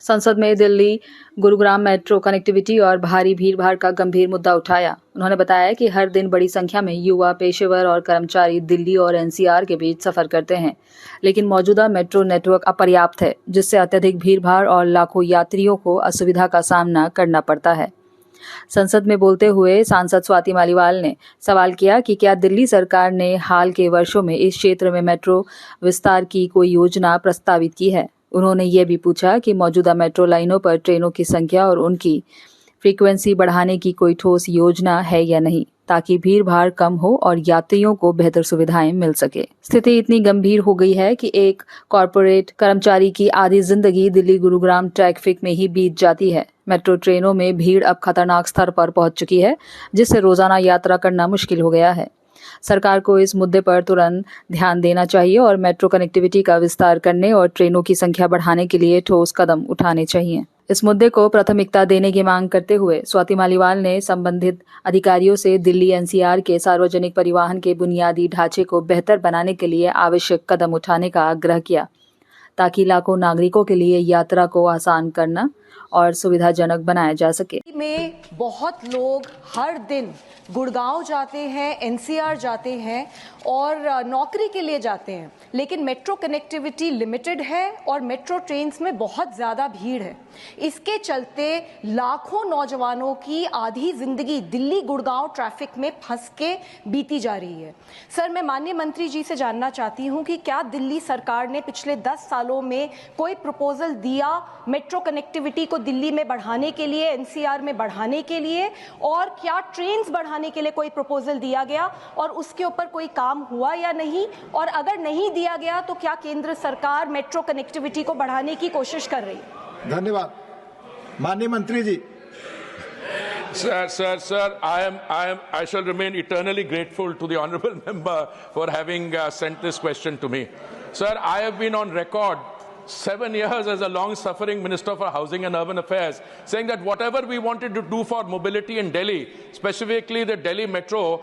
संसद में Delhi Gurugram metro connectivity और भारी भीड़भाड़ का गंभीर मुद्दा उठाया। उन्होंने बताया कि हर दिन बड़ी संख्या में युवा, पेशेवर और कर्मचारी दिल्ली और एनसीआर के बीच सफर करते हैं, लेकिन मौजूदा मेट्रो नेटवर्क अपर्याप्त है, जिससे अत्यधिक भीड़भाड़ और लाखों यात्रियों को असुविधा का सामना करना पड़ता है। संसद में बोलते हुए सांसद स्वाति मालीवाल ने सवाल किया कि क्या दिल्ली सरकार ने हाल के वर्षों में इस क्षेत्र में मेट्रो विस्तार की कोई योजना प्रस्तावित की है। उन्होंने ये भी पूछा कि मौजूदा मेट्रो लाइनों पर ट्रेनों की संख्या और उनकी फ्रीक्वेंसी बढ़ाने की कोई ठोस योजना है या नहीं, ताकि भीड़ भाड़ कम हो और यात्रियों को बेहतर सुविधाएं मिल सके। स्थिति इतनी गंभीर हो गई है कि एक कॉरपोरेट कर्मचारी की आधी जिंदगी दिल्ली गुरुग्राम ट्रैफिक में ही बीत जाती है। मेट्रो ट्रेनों में भीड़ अब खतरनाक स्तर पर पहुंच चुकी है, जिससे रोजाना यात्रा करना मुश्किल हो गया है। सरकार को इस मुद्दे पर तुरंत ध्यान देना चाहिए और मेट्रो कनेक्टिविटी का विस्तार करने और ट्रेनों की संख्या बढ़ाने के लिए ठोस कदम उठाने चाहिए। इस मुद्दे को प्राथमिकता देने की मांग करते हुए स्वाति मालीवाल ने संबंधित अधिकारियों से दिल्ली एनसीआर के सार्वजनिक परिवहन के बुनियादी ढांचे को बेहतर बनाने के लिए आवश्यक कदम उठाने का आग्रह किया, ताकि लाखों नागरिकों के लिए यात्रा को आसान करना और सुविधाजनक बनाया जा सके। में बहुत लोग हर दिन गुड़गांव जाते हैं, एनसीआर जाते हैं और नौकरी के लिए जाते हैं, लेकिन मेट्रो कनेक्टिविटी लिमिटेड है और मेट्रो ट्रेन्स में बहुत ज़्यादा भीड़ है। इसके चलते लाखों नौजवानों की आधी जिंदगी दिल्ली गुड़गांव ट्रैफिक में फंस के बीती जा रही है। सर, मैं माननीय मंत्री जी से जानना चाहती हूं कि क्या दिल्ली सरकार ने पिछले 10 सालों में कोई प्रपोजल दिया मेट्रो कनेक्टिविटी को दिल्ली में बढ़ाने के लिए, एनसीआर में बढ़ाने के लिए, और क्या ट्रेन्स बढ़ाने के लिए कोई प्रपोजल दिया गया और उसके ऊपर कोई काम हुआ या नहीं? और अगर नहीं दिया गया तो क्या केंद्र सरकार मेट्रो कनेक्टिविटी को बढ़ाने की कोशिश कर रही है? धन्यवाद। माननीय मंत्री जी। Sir, I shall remain eternally grateful to the honourable member for having sent this question to me. Sir, I have been on record 7 years as a long-suffering Minister for Housing and Urban Affairs, saying that whatever we wanted to do for mobility in Delhi, specifically the Delhi Metro,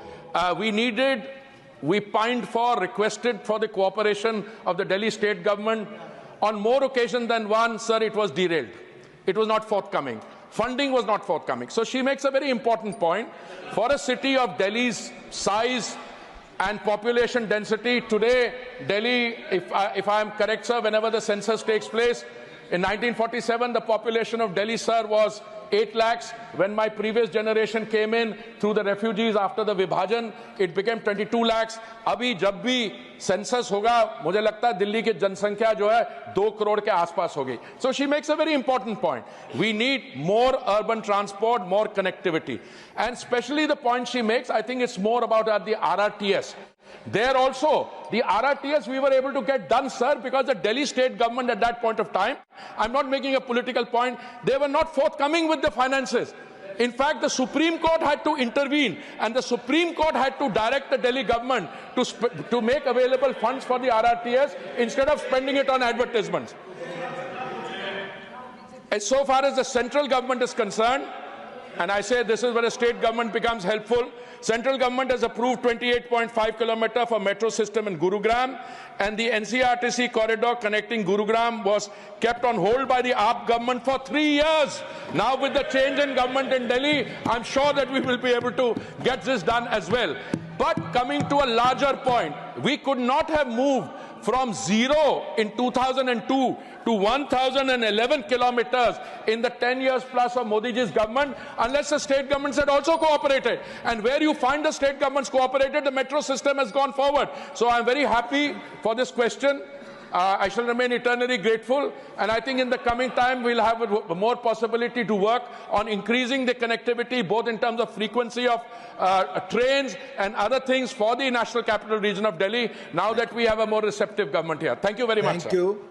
we pined for, requested for the cooperation of the Delhi state government. On more occasions than one, sir, it was derailed. It was not forthcoming. Funding was not forthcoming. So she makes a very important point. For a city of Delhi's size and population density, today, Delhi, if I am correct, sir, whenever the census takes place, in 1947, the population of Delhi, sir, was 8 lakhs. When my previous generation came in through the refugees after the Vibhajan, it became 22 lakhs. अभी जब भी census होगा, मुझे लगता है दिल्ली की जनसंख्या जो है 2 करोड़ के आसपास होगी. So she makes a very important point. We need more urban transport, more connectivity. And especially the point she makes, I think it's more about the RRTS. There also, the RRTS we were able to get done, sir, because the Delhi state government at that point of time, I'm not making a political point, they were not forthcoming with the finances. In fact, the Supreme Court had to intervene, and the Supreme Court had to direct the Delhi government to make available funds for the RRTS instead of spending it on advertisements. As so far as the central government is concerned, and I say this is where the state government becomes helpful. Central government has approved 28.5 kilometer for metro system in Gurugram, and the NCRTC corridor connecting Gurugram was kept on hold by the AAP government for 3 years. Now with the change in government in Delhi, I'm sure that we will be able to get this done as well. But coming to a larger point, we could not have moved from 0 in 2002 to 1,011 kilometers in the 10 years plus of Modi ji's government unless the state governments had also cooperated. And where you find the state governments cooperated, the metro system has gone forward. So I'm very happy for this question. I shall remain eternally grateful, and I think in the coming time we'll have more possibility to work on increasing the connectivity, both in terms of frequency of trains and other things for the National Capital Region of Delhi, now that we have a more receptive government here. Thank you very much, sir. Thank you.